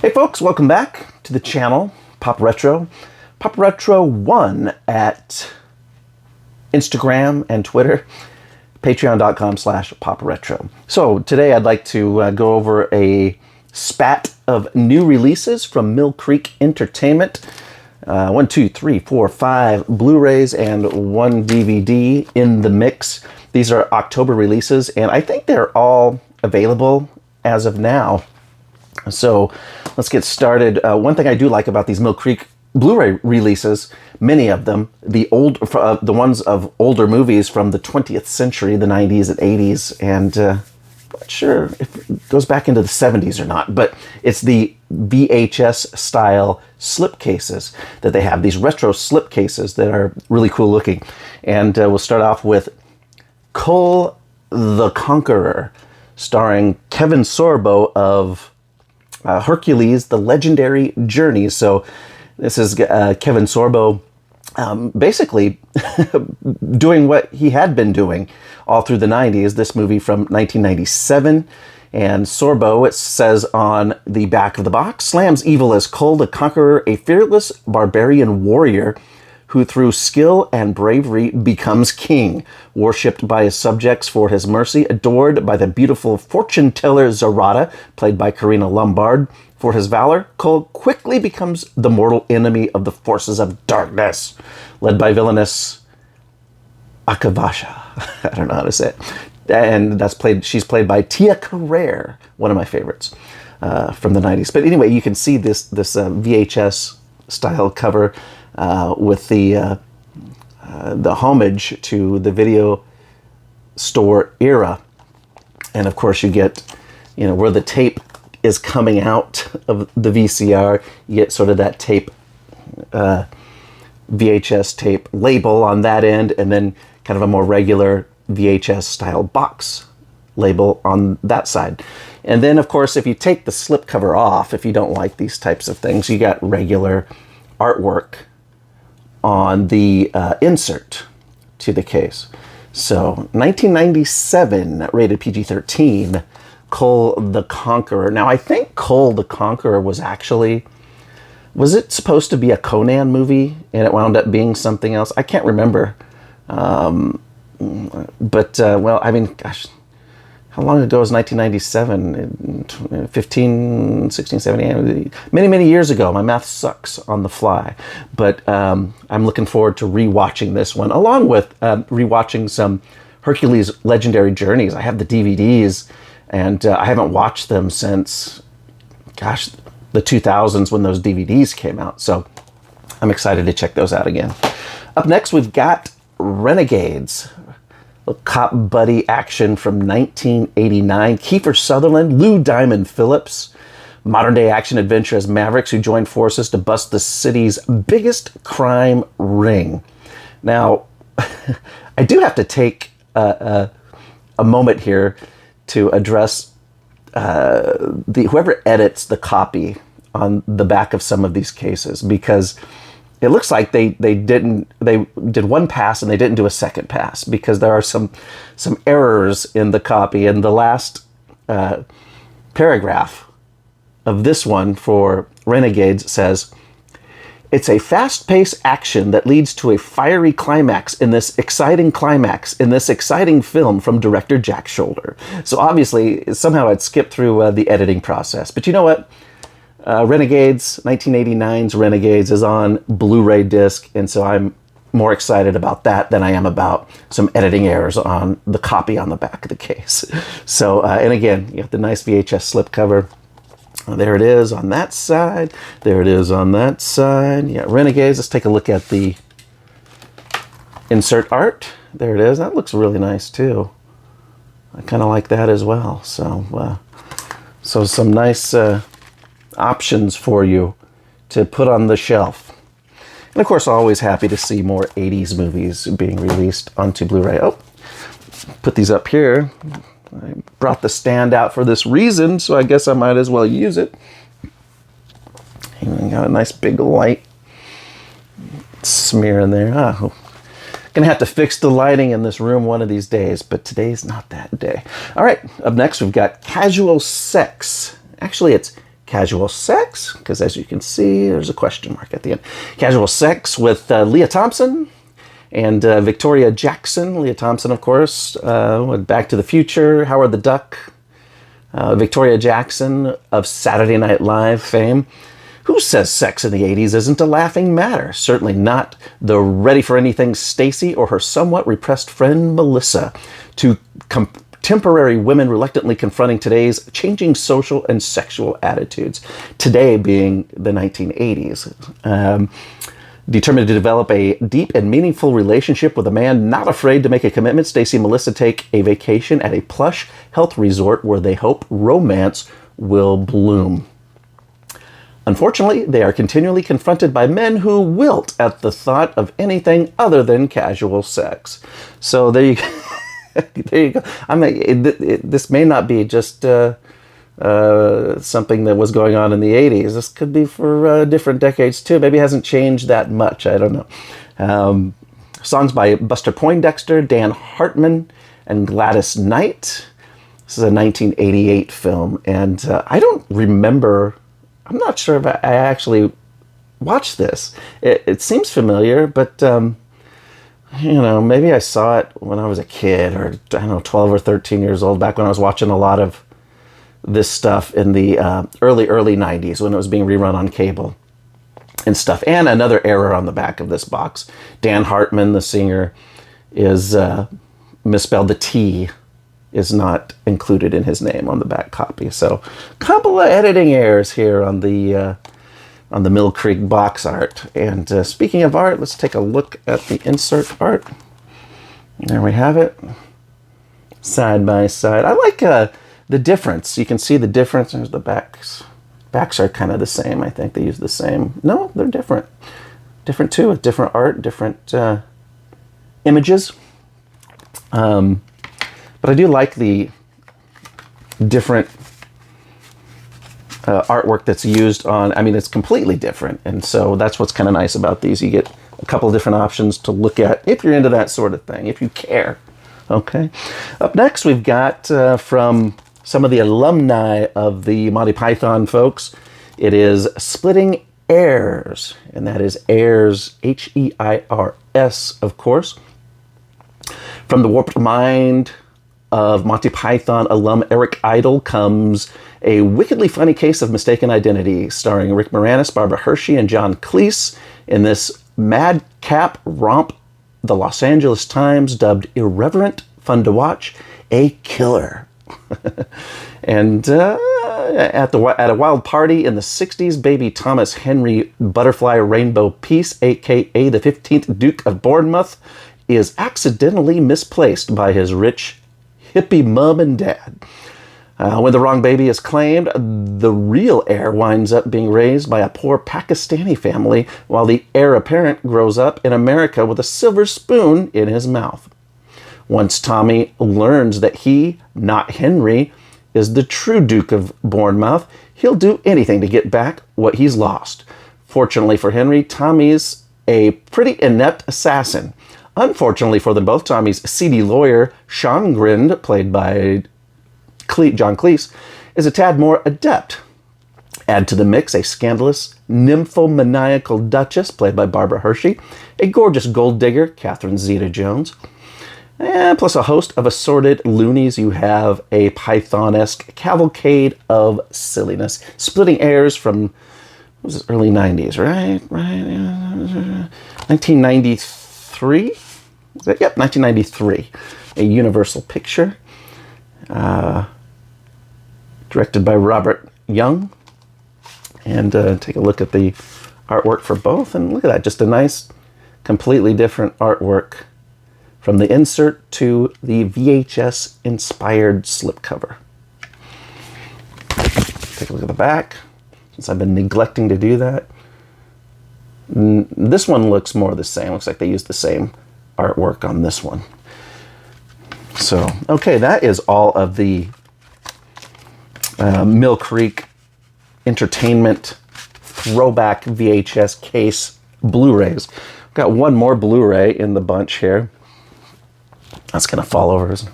Hey folks, welcome back to the channel, Pop Retro. Pop Retro 1 at Instagram and Twitter, patreon.com/popretro. So today I'd like to go over a spat of new releases from Mill Creek Entertainment. 1, 2, 3, 4, 5 Blu-rays and 1 DVD in the mix. These are October releases, and I think they're all available as of now. So let's get started. One thing I do like about these Mill Creek Blu-ray releases, many of them, the ones of older movies from the 20th century, the 90s and 80s, and I'm not sure if it goes back into the 70s or not, but it's the VHS style slipcases that they have, these retro slipcases that are really cool looking. And we'll start off with Kull the Conqueror, starring Kevin Sorbo of Hercules, The Legendary Journey. So this is Kevin Sorbo basically doing what he had been doing all through the 90s. This movie from 1997. And Sorbo, it says on the back of the box, slams evil as Kull the Conqueror, a fearless barbarian warrior who through skill and bravery becomes king, worshipped by his subjects for his mercy, adored by the beautiful fortune teller Zarada, played by Karina Lombard, for his valor. Kull quickly becomes the mortal enemy of the forces of darkness, led by villainous Akavasha. I don't know how to say it. And she's played by Tia Carrere, one of my favorites from the 90s. But anyway, you can see this VHS style cover with the homage to the video store era. And of course you get, where the tape is coming out of the VCR, you get sort of that tape, VHS tape label on that end, and then kind of a more regular VHS style box label on that side. And then of course, if you take the slip cover off, if you don't like these types of things, you got regular artwork on the insert to the case. So 1997, rated PG-13, Kull the Conqueror. Now I think Kull the Conqueror was it supposed to be a Conan movie and it wound up being something else? I can't remember. Well, I mean, gosh, how long ago was 1997? 15, 16, 17, many years ago. My math sucks on the fly. But I'm looking forward to rewatching this one, along with rewatching some Hercules Legendary Journeys. I have the DVDs, and I haven't watched them since, gosh, the 2000s when those DVDs came out. So I'm excited to check those out again. Up next, we've got Renegades. Cop buddy action from 1989. Kiefer Sutherland, Lou Diamond Phillips. Modern day action adventure as mavericks who join forces to bust the city's biggest crime ring. Now, I do have to take a moment here to address whoever edits the copy on the back of some of these cases, because it looks like they did one pass and they didn't do a second pass, because there are some errors in the copy. And the last paragraph of this one for Renegades says, "It's a fast-paced action that leads to a fiery climax in this exciting film from director Jack Shoulder." So obviously somehow I'd skipped through the editing process. But you know what? Renegades, 1989's Renegades, is on Blu-ray disc, and so I'm more excited about that than I am about some editing errors on the copy on the back of the case. So, and again, you have the nice VHS slipcover. There it is on that side. There it is on that side. Yeah, Renegades. Let's take a look at the insert art. There it is. That looks really nice too. I kind of like that as well. So, so some nice options for you to put on the shelf. And of course, always happy to see more 80s movies being released onto Blu-ray. Oh, put these up here. I brought the stand out for this reason, so I guess I might as well use it. And got a nice big light smear in there. Gonna have to fix the lighting in this room one of these days, but today's not that day. All right, up next we've got Casual Sex. Actually, it's Casual Sex, because as you can see, there's a question mark at the end. Casual Sex with Leah Thompson and Victoria Jackson. Leah Thompson, of course, Back to the Future, Howard the Duck. Victoria Jackson of Saturday Night Live fame. Who says sex in the 80s isn't a laughing matter? Certainly not the Ready for Anything Stacy or her somewhat repressed friend Melissa. Two contemporary women reluctantly confronting today's changing social and sexual attitudes. Today being the 1980s. Determined to develop a deep and meaningful relationship with a man not afraid to make a commitment, Stacy and Melissa take a vacation at a plush health resort where they hope romance will bloom. Unfortunately, they are continually confronted by men who wilt at the thought of anything other than casual sex. So there you go. There you go. I mean, this may not be just something that was going on in the 80s. This could be for different decades too. Maybe it hasn't changed that much. I don't know. Songs by Buster Poindexter, Dan Hartman, and Gladys Knight. This is a 1988 film, and I don't remember... I'm not sure if I actually watched this. It seems familiar, but, maybe I saw it when I was a kid, or, I don't know, 12 or 13 years old, back when I was watching a lot of this stuff in the early 90s, when it was being rerun on cable and stuff. And another error on the back of this box. Dan Hartman, the singer, is misspelled. The T is not included in his name on the back copy. So a couple of editing errors here on the Mill Creek box art. And speaking of art, let's take a look at the insert art. There we have it. Side by side. I like the difference. You can see the difference. There's the backs. Backs are kind of the same. I think they use the same. No, they're different. Different too, with different art, different images. But I do like the different artwork that's used on, it's completely different. And so that's what's kind of nice about these. You get a couple of different options to look at if you're into that sort of thing, if you care. Okay. Up next, we've got from some of the alumni of the Monty Python folks, it is Splitting Heirs. And that is Heirs, Heirs, of course. From the warped mind of Monty Python alum Eric Idle comes a wickedly funny case of mistaken identity, starring Rick Moranis, Barbara Hershey, and John Cleese in this madcap romp the Los Angeles Times dubbed irreverent, fun to watch, a killer. And at a wild party in the 60s, baby Thomas Henry Butterfly Rainbow Peace, a.k.a. the 15th Duke of Bournemouth, is accidentally misplaced by his rich hippie mom and dad. When the wrong baby is claimed, the real heir winds up being raised by a poor Pakistani family, while the heir apparent grows up in America with a silver spoon in his mouth. Once Tommy learns that he, not Henry, is the true Duke of Bournemouth, he'll do anything to get back what he's lost. Fortunately for Henry, Tommy's a pretty inept assassin. Unfortunately for them both, Tommy's seedy lawyer, Sean Grind, played by John Cleese, is a tad more adept. Add to the mix a scandalous, nymphomaniacal duchess, played by Barbara Hershey, a gorgeous gold digger, Catherine Zeta-Jones, and plus a host of assorted loonies. You have a Python-esque cavalcade of silliness. Splitting Heirs from, what was it, early 90s, right? 1993? Yep, 1993. A Universal picture. Directed by Robert Young. And take a look at the artwork for both. And look at that, just a nice, completely different artwork from the insert to the VHS-inspired slipcover. Take a look at the back, since I've been neglecting to do that. This one looks more the same. Looks like they used the same artwork on this one. So, okay, that is all of the Mill Creek Entertainment throwback VHS case Blu-rays. Got one more Blu-ray in the bunch here. That's going to fall over, isn't it?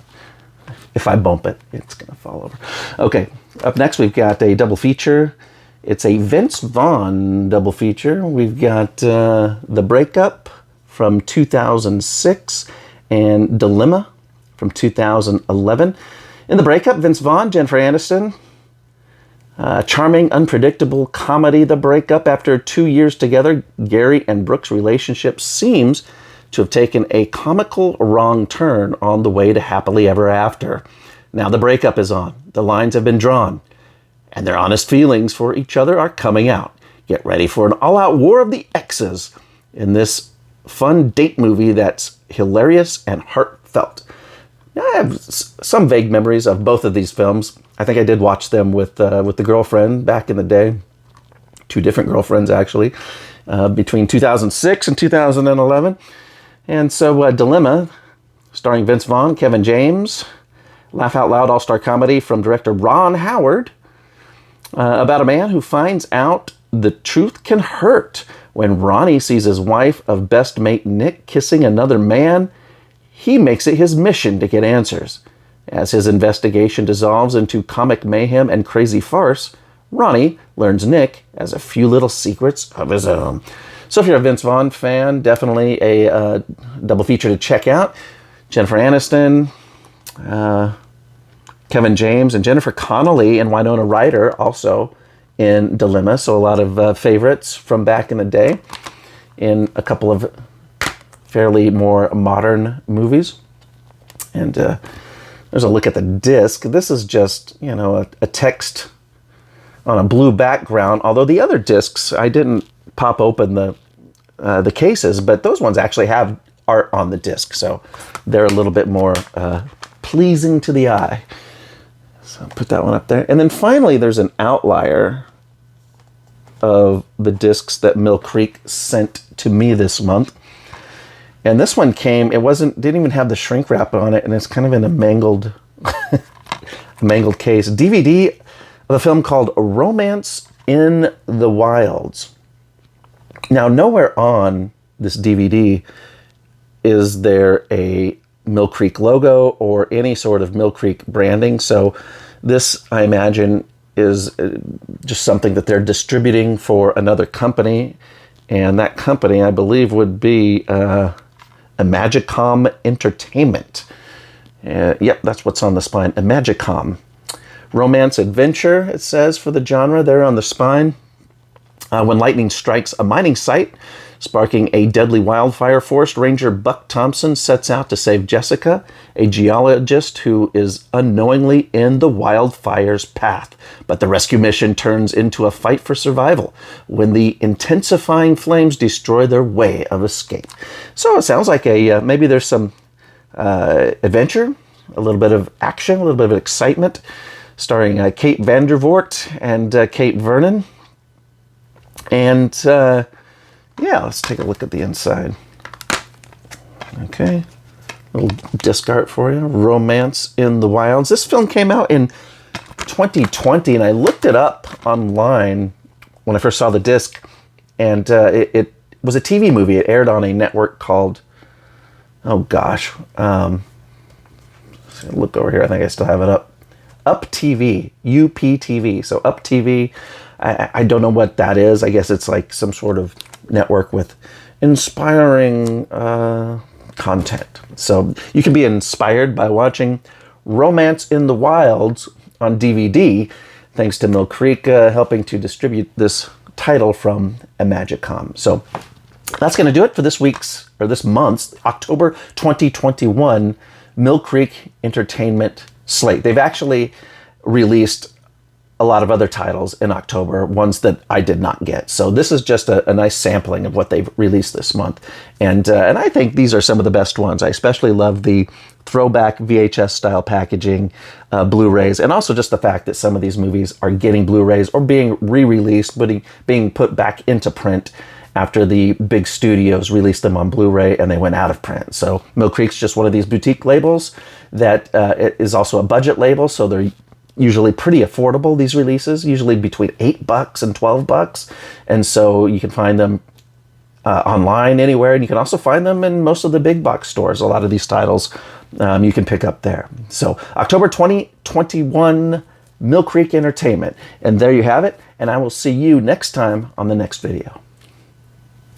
If I bump it, it's going to fall over. Okay, up next we've got a double feature. It's a Vince Vaughn double feature. We've got The Breakup from 2006 and Dilemma from 2011. In The Breakup, Vince Vaughn, Jennifer Aniston. Charming, unpredictable comedy, The Breakup. After 2 years together, Gary and Brooke's relationship seems to have taken a comical wrong turn on the way to happily ever after. Now the breakup is on. The lines have been drawn. And their honest feelings for each other are coming out. Get ready for an all-out war of the exes in this fun date movie that's hilarious and heartfelt. I have some vague memories of both of these films. I think I did watch them with the girlfriend back in the day. 2 different girlfriends, actually, between 2006 and 2011. And so Dilemma, starring Vince Vaughn, Kevin James, laugh out loud all-star comedy from director Ron Howard, about a man who finds out the truth can hurt. When Ronnie sees his wife of best mate Nick kissing another man, he makes it his mission to get answers. As his investigation dissolves into comic mayhem and crazy farce, Ronnie learns Nick has a few little secrets of his own. So if you're a Vince Vaughn fan, definitely a double feature to check out. Jennifer Aniston, Kevin James, and Jennifer Connelly and Winona Ryder also in Dilemma. So a lot of favorites from back in the day in a couple of fairly more modern movies. And there's a look at the disc. This is just, a text on a blue background. Although the other discs, I didn't pop open the cases, but those ones actually have art on the disc. So they're a little bit more pleasing to the eye. So put that one up there. And then finally, there's an outlier of the discs that Mill Creek sent to me this month. And this one didn't even have the shrink wrap on it, and it's kind of in a mangled case. DVD of a film called Romance in the Wilds. Now, nowhere on this DVD is there a Mill Creek logo or any sort of Mill Creek branding. So this, I imagine, is just something that they're distributing for another company. And that company, I believe, would be Imagicom Entertainment. Yep, that's what's on the spine. Imagicom. Romance adventure, it says, for the genre there on the spine. When lightning strikes a mining site, sparking a deadly wildfire, Forest Ranger Buck Thompson sets out to save Jessica, a geologist who is unknowingly in the wildfire's path. But the rescue mission turns into a fight for survival when the intensifying flames destroy their way of escape. So it sounds like maybe there's some adventure, a little bit of action, a little bit of excitement, starring Kate Vandervoort and Kate Vernon. And let's take a look at the inside. Okay, little disc art for you. Romance in the Wilds. This film came out in 2020, and I looked it up online when I first saw the disc, and it was a TV movie. It aired on a network called, look over here. I think I still have it up. Up TV, UPTV. So Up TV. I don't know what that is. I guess it's like some sort of network with inspiring content. So you can be inspired by watching Romance in the Wilds on DVD, thanks to Mill Creek helping to distribute this title from Imagicom. So that's going to do it for this month's October 2021 Mill Creek Entertainment slate. They've actually released a lot of other titles in October, ones that I did not get. So this is just a nice sampling of what they've released this month. And I think these are some of the best ones. I especially love the throwback VHS style packaging, Blu-rays, and also just the fact that some of these movies are getting Blu-rays or being re-released, being put back into print after the big studios released them on Blu-ray and they went out of print. So Mill Creek's just one of these boutique labels that is also a budget label, so they're usually pretty affordable, these releases, usually between $8 and $12. And so you can find them online anywhere, and you can also find them in most of the big box stores. A lot of these titles you can pick up there. So October 2021 Mill Creek Entertainment. And there you have it, and I will see you next time on the next video.